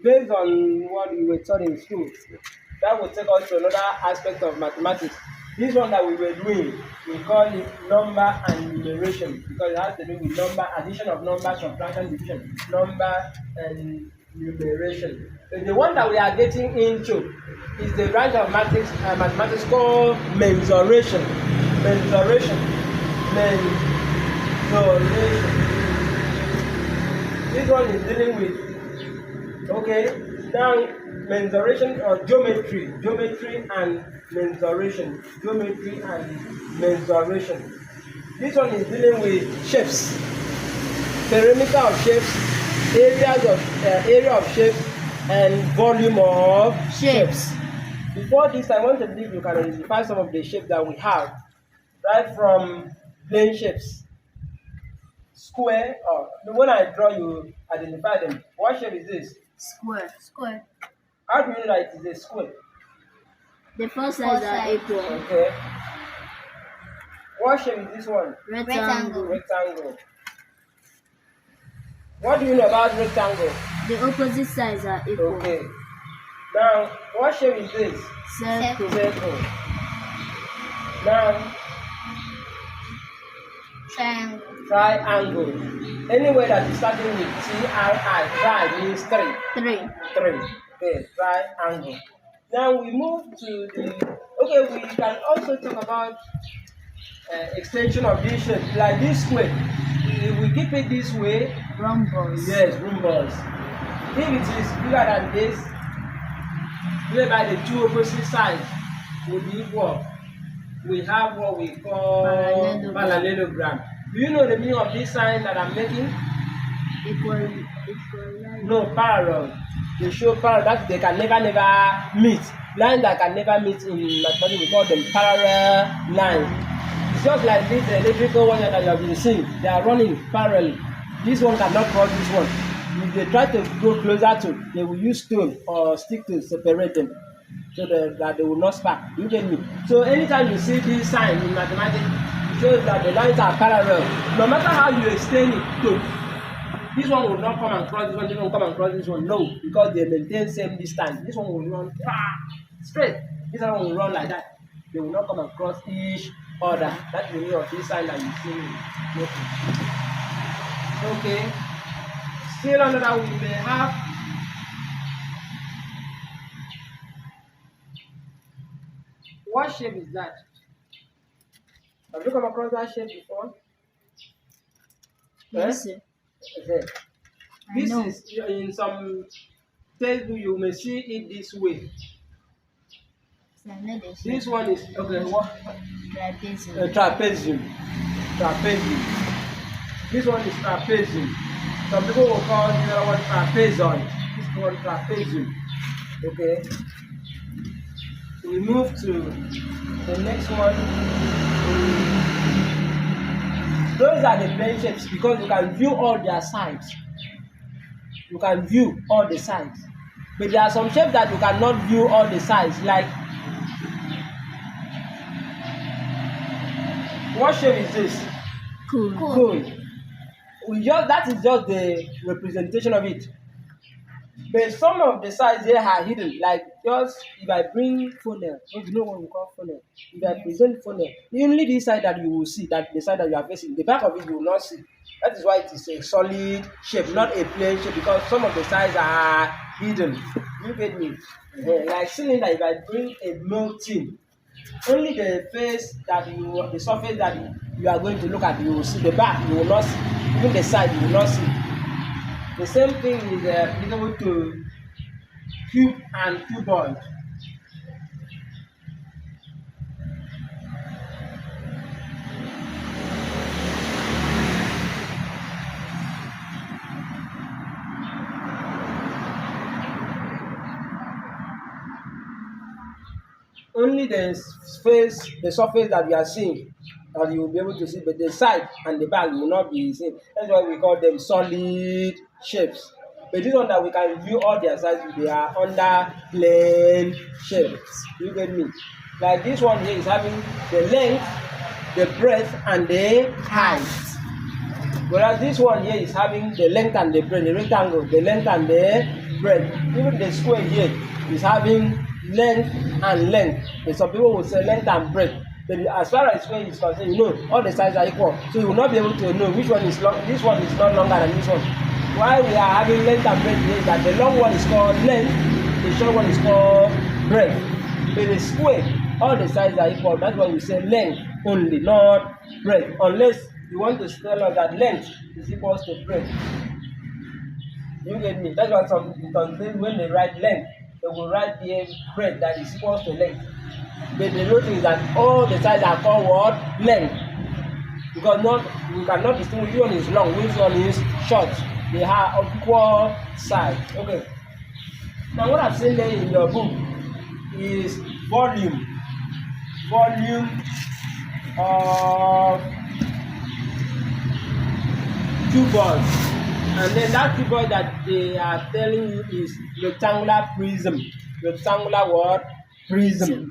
based on what we were taught in school, that will take us to another aspect of mathematics. This one that we were doing, we call it number and numeration because it has to do with number, addition of numbers, subtraction, division, number and numeration. So the one that we are getting into is the branch of mathematics called mensuration. Mensuration. This one is dealing with, okay, now mensuration or geometry and mensuration. Geometry and mensuration. This one is dealing with shapes, perimeter of shapes, area of shapes, and volume of shapes. Before this, I want to believe you can identify some of the shapes that we have, right from plane shapes. Square, or when I draw, you identify them. What shape is this? Square. How do you know that it is a square? The four sides are equal. Okay. What shape is this one? Rectangle. Rectangle. What do you know about rectangle? The opposite sides are equal. Okay. Now, what shape is this? Circle. Circle. Now, triangle. Anywhere that is starting with T-R-I, tri means three. Three. Okay, triangle. Now we move to the, okay, we can also talk about extension of this shape, like this square. If we keep it this way, rhombus. Yes, rhombus. If it is bigger than this, whereby the two opposite sides will be equal, we have what we call parallelogram. Do you know the meaning of this sign that I'm making? Equal. No, parallel. They show parallel, that they can never meet. Lines that can never meet in mathematics, we call them parallel lines. It's just like this electrical wire that you have been seeing. They are running parallel. This one cannot cross this one. If they try to go closer to, they will use stone or stick to separate them, so that they will not spark. You get me? So anytime you see this sign in mathematics, it shows that the lines are parallel. No matter how you extend it to, this one will not come and cross this one, this one will come and cross this one. No, because they maintain same distance. This one will run straight. This one will run like that. They will not come and cross each other. That's the meaning of this sign that you see. Okay. Still under that, we may have what shape is that? Have you come across that shape before? Yes, sir. Okay. This is in some textbook you may see it this way. This one is okay. What? Trapezium. This one is trapezium. Some people will call the other one trapezoid. This one trapezium. Okay. We move to the next one. Those are the plane shapes because you can view all their sides. You can view all the sides. But there are some shapes that you cannot view all the sides. Like, what shape is this? Cone. That is just the representation of it. But some of the sides here are hidden. Like, just if I bring funnel, you know what we call funnel. If I present funnel, only this side that you will see, that the side that you are facing, the back of it you will not see. That is why it is a solid shape, not a plane shape, because some of the sides are hidden. You get me? Like cylinder, if I bring a milk tin, only the face that the surface that you are going to look at, you will see. The back you will not see. Even the side you will not see. The same thing is applicable to cube and cuboid. Only the surface that we are seeing, that you will be able to see, but the side and the back will not be seen. That's why we call them solid shapes. But this one that we can view all their sides, they are under plane shapes. You get me? Like this one here is having the length, the breadth, and the height. Whereas this one here is having the length and the breadth, the rectangle, the length and the breadth. Even the square here is having length and length. And some people will say length and breadth. But as far as square is concerned, you know all the sides are equal. So you will not be able to know which one is long. This one is not longer than this one. Why we are having length and breadth is that the long one is called length, the short one is called breadth. But the square, all the sides are equal. That's why we say length only, not breadth. Unless you want to tell us that length is equal to breadth. You get me? That's why some things when they write length, they will write the breadth that is equal to length. But the real thing is that all the sides are called what? Length. Because we cannot distinguish which one is long, which one is short. They are of equal size. Okay. Now what I've seen there in your book is volume. Volume of cuboid. And then that cuboid that they are telling you is rectangular prism. Rectangular what? Prism.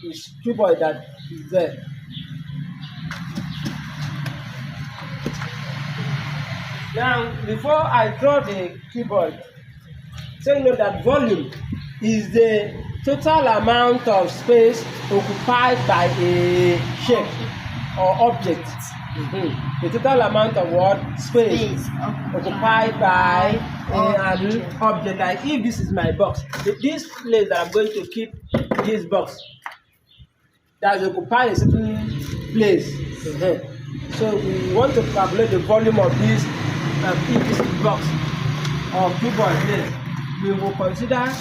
Is cuboid that is there. Now, before I draw the cuboid, take note that volume is the total amount of space occupied by a shape or object. The total amount of what? Space occupied by an object. Like if this is my box, this place that I'm going to keep this box, that's occupied a certain place. So we want to calculate the volume of this box or cuboid place. We will consider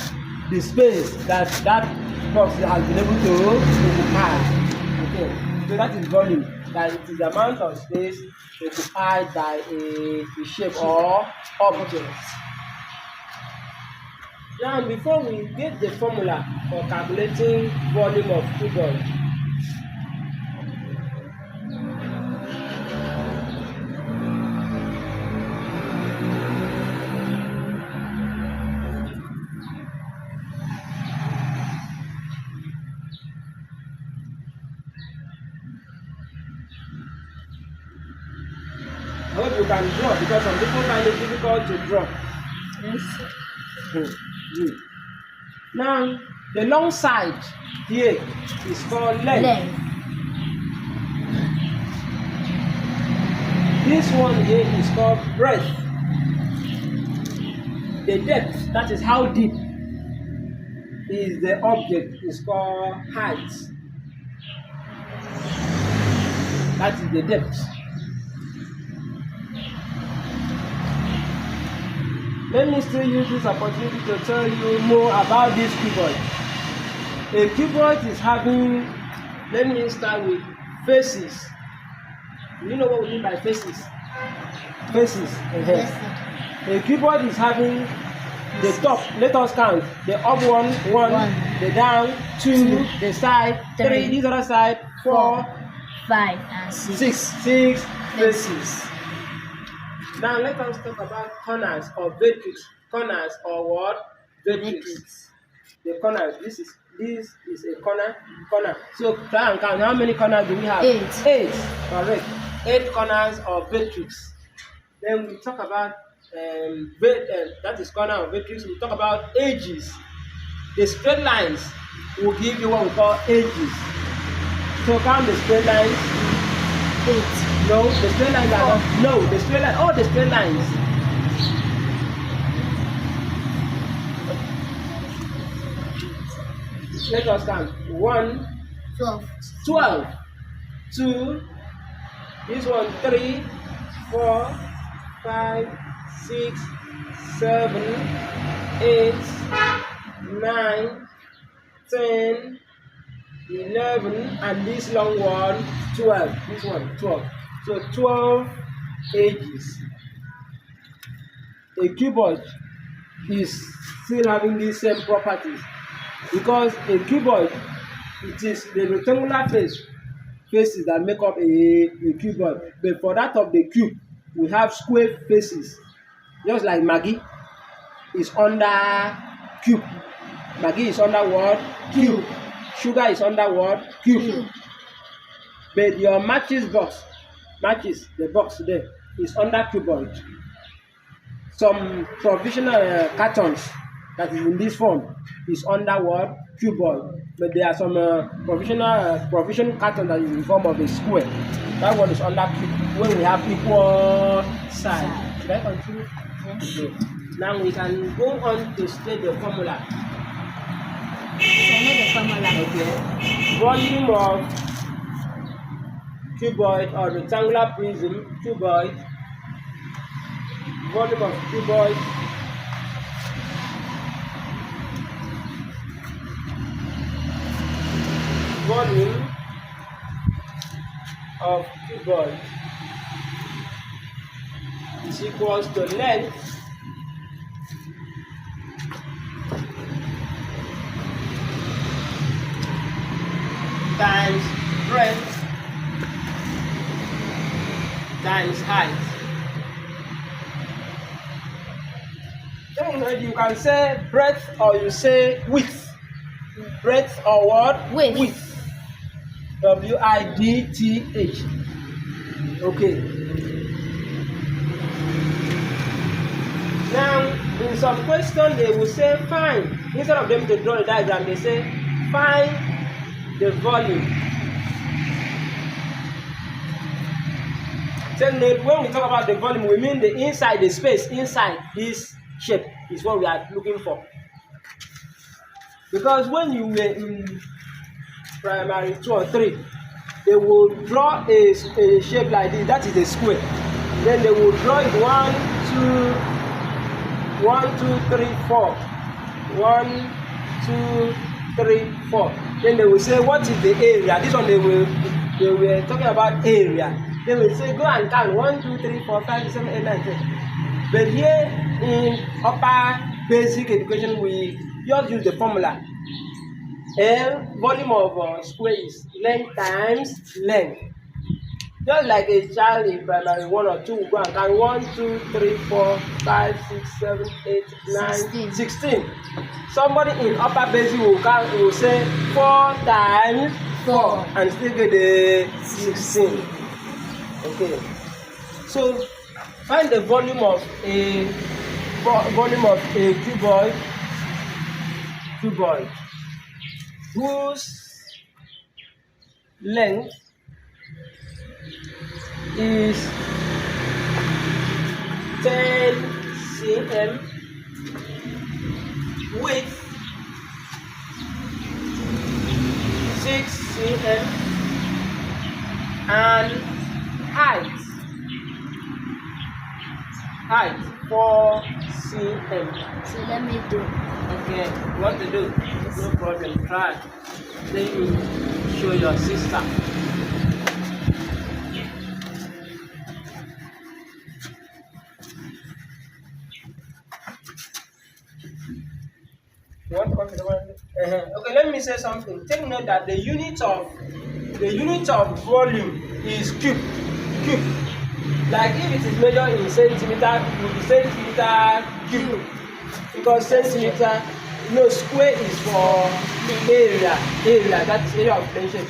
the space that box has been able to occupy. Okay, so that is volume. That it is the amount of space occupied by a shape or object. Now, before we get the formula for calculating volume of cuboid, I hope you can draw because some people find it difficult to draw. Yes. Now, the long side here is called length. This one here is called breadth. The depth, that is how deep is the object, is called height. That is the depth. Let me still use this opportunity to tell you more about this cuboid. A cuboid is having, let me start with faces. You know what we mean by faces? Faces. Yes, A cuboid is having the top, let us count. The up one, the down, two, the side, three, this other side, 4, 5 and 6. 6 faces. Now let us talk about corners or vertex. Corners or what? Vertex. The corners. This is a corner. So try and count. How many corners do we have? 8. 8. Correct. 8 corners of vertex. Then we talk about that is corner of vertex. We talk about edges. The straight lines will give you what we call edges. So count the straight lines. 8. No, the straight lines are not. No, the straight line. All the straight lines. Let us count. 1, 12. 2. This one 3, 4, 5, 6, 7, 8, 9, 10, 11, and this long one 12. This one 12. So 12 edges. A cuboid is still having these same properties because a cuboid, it is the rectangular faces that make up a cuboid. But for that of the cube, we have square faces. Just like Maggi is under cube. Maggi is under what? Cube. Sugar is under what? Cube. But your matches, the box there, is under cuboid. some provisional cartons that is in this form is under what? Cuboid. But there are some provisional carton that is in form of a square. That one is under cube when we have equal size. Should I continue? Yes. Okay. Now we can go on to state the formula. So I know the formula. Okay. Volume of cuboid or rectangular prism, cuboid. Volume of cuboid volume of cuboid is equals to length times breadth times height. Then you can say breadth or you say width. Breadth or what? Width. W-I-D-T-H. Okay. Now, in some question, they will say find. Instead of them to draw the diagram, they say find the volume. Take note, when we talk about the volume, we mean the inside, the space inside this shape is what we are looking for. Because when you were in primary 2 or 3, they will draw a shape like this, that is a square. Then they will draw it 1, 2, 3, 4. 1, 2, 3, 4. Then they will say, what is the area? This one they were talking about area. They will say, go and count 1, 2, 3, 4, 5, 6, 7, 8, 9, 10. But here in upper basic education, we just use the formula. L, volume of square is length times length. Just like a child in primary 1 or 2 will go and count 1, 2, 3, 4, 5, 6, 7, 8, 9, 16. Somebody in upper basic will count, will say 4 times 4 and still get the 16. Okay. So find the volume of a cuboid whose length is 10 cm, width 6 cm, and height 4 cm. So let me do. Okay, what to do? No problem, try. Let me show your sister. You want to come to the one? Okay, let me say something. Take note that the unit of volume is cube. Like if it is measured in centimeter, it will be centimeter cube. Because centimeter, square is for area, that is area of plane.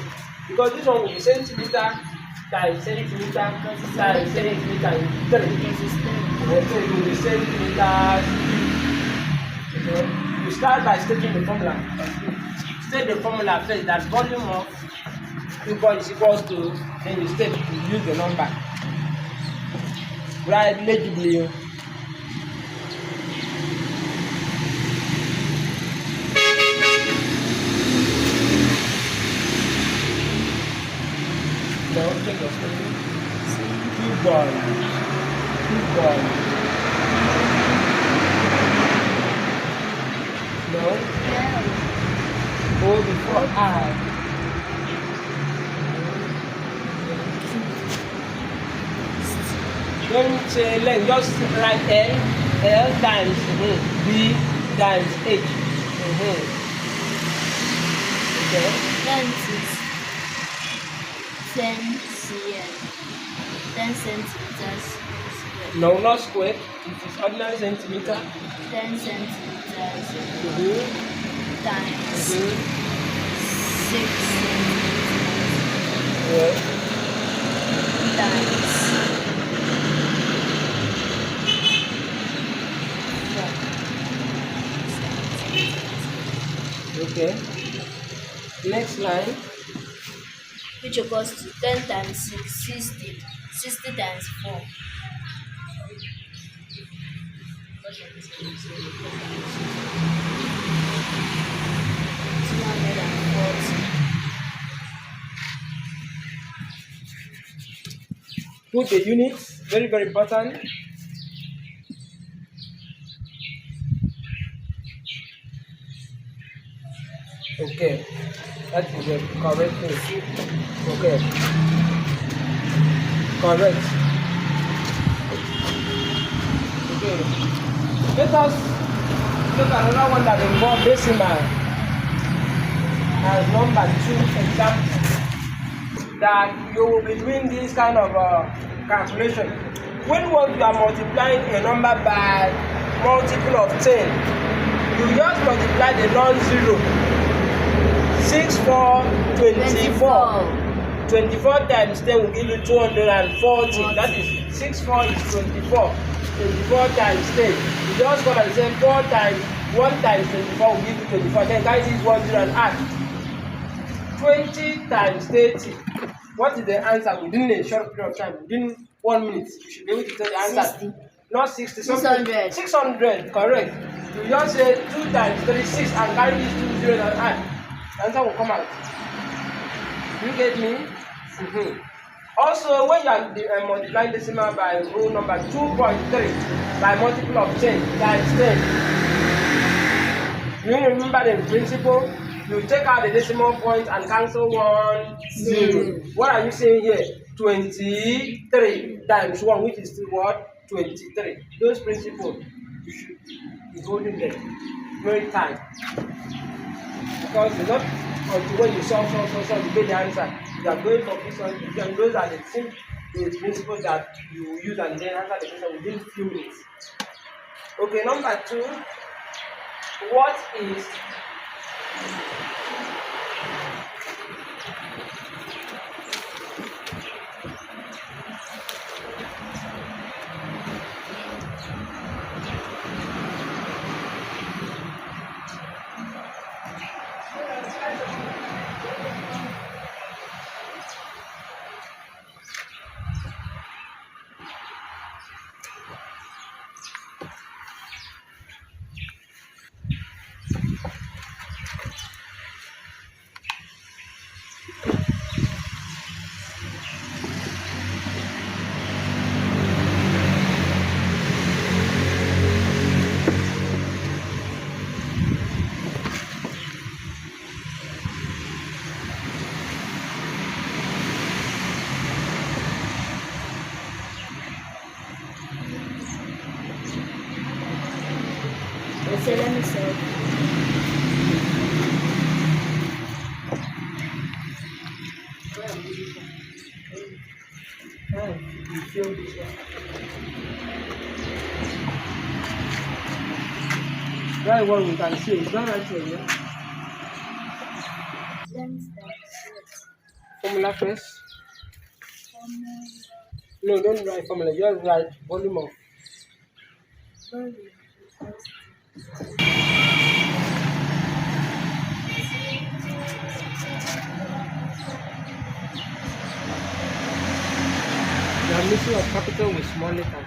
Because this one will be centimeter times centimeter times centimeter in 3. So it will be centimeters cube. Okay. You start by stating the formula. State the formula first, that volume of cuboid is equals to, then you state, you use the number. Write legibly. No, check your spelling. Cuboid. No. O before I. Don't say length, just write L times B times H. Okay. Length is 10 cm. 10 centimeters square. No, not square. It is ordinary centimeter. 10 centimeters times 6 centimeters times Okay. Next line. which equals to 10 times 6, 60. 60 times 4, 240. Put the units. Very, very important. Okay. That is the correct thing. Okay. Correct. Okay. Let us look at another one that involves decimal as number 2 example. That you will be doing this kind of calculation. When you are multiplying a number by multiple of 10, you just multiply the non-zero. 6, 4, 24. 24 times 10 will give you 240. That is 6, 4 is 24. 24 times 10. You just come and say 4 times 1 times 24 will give you 24. Then carry this 1 0 and add. 20 times 30. What is the answer within a short period of time? Within 1 minute, you should be able to tell the answer. 60. Not 60, 600. 600, correct. You just say 2 times 36 and carry these 2 zeros and add. The answer will come out. You get me? Mm-hmm. Also, when you are multiplying decimal by rule number 2.3 by multiple of 10 times 10, you remember the principle? You take out the decimal point and cancel 1 0. What are you saying here? 23 times 1, which is still what? 23. Those principles, you should be holding them very tight. Because it's not until when you solve, you get the answer. You are going for this one, and those are the principles that you will use and then answer the question within a few minutes. Okay, number 2. What is So let me solve. you feel this one? Right, what we can see is not right here. Yeah? Formula first. No, don't write formula. Just write volume of. You are missing a capital with small letters.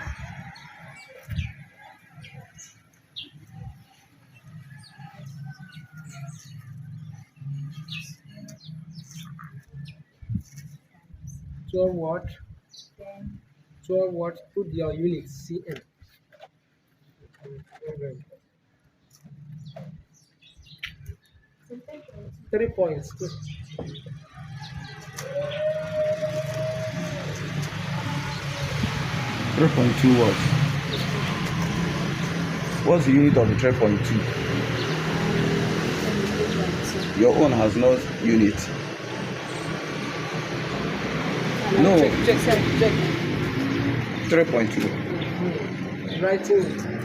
What? 12 what? Put your units CM. 3 points. 3.2 what? What's the unit of the 3.2? Your own has no unit. No. Check. 3.2. Writing it.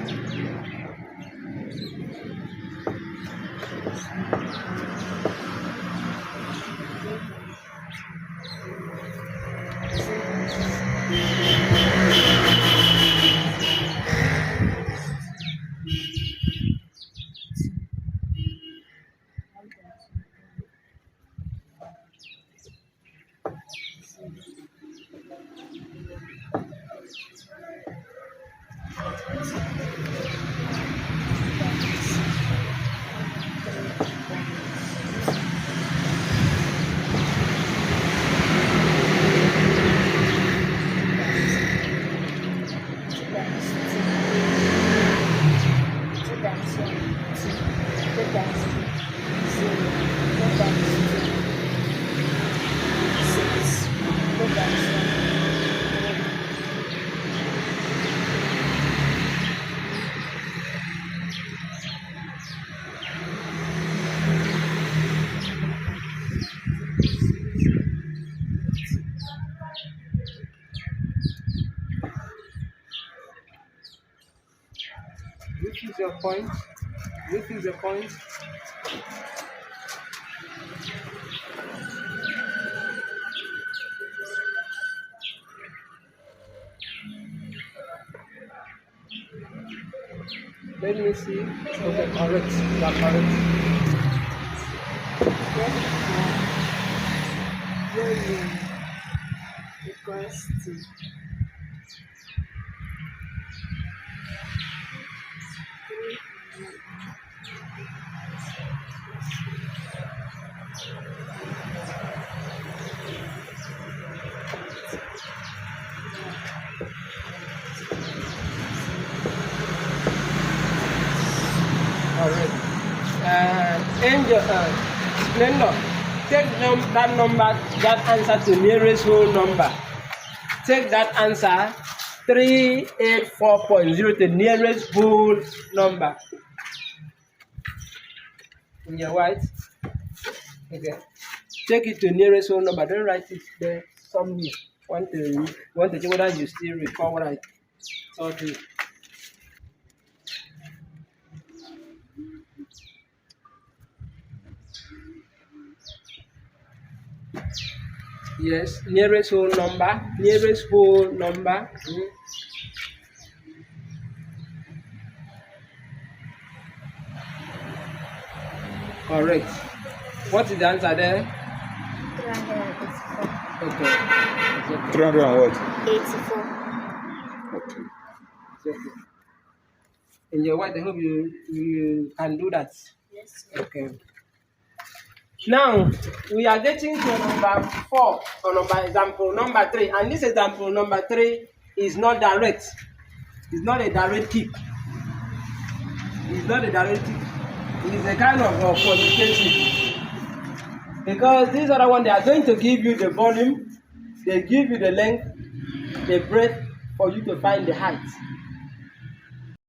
a point. We fix the point. Let me see. Okay, correct. You are correct. Volume equals to Correct. Angel, Splendor, take that number, that answer to nearest whole number. Take that answer 384.0 to nearest whole number. In your white. Okay. Take it to nearest whole number. Don't write it there somewhere. Want to check whether you still recall what I taught you. Yes, nearest whole number. Nearest whole number. Correct. What is the answer there? 384. Okay. It's okay. 300 and what? 84. Okay. It's okay. In your white, I hope you can do that. Yes. Okay. Now we are getting to number 4 or example number 3, and this example number 3 is not direct. It's not a direct kick. It's not a direct kick. It is a kind of qualification. Because this other one, they are going to give you the volume, they give you the length, the breadth for you to find the height.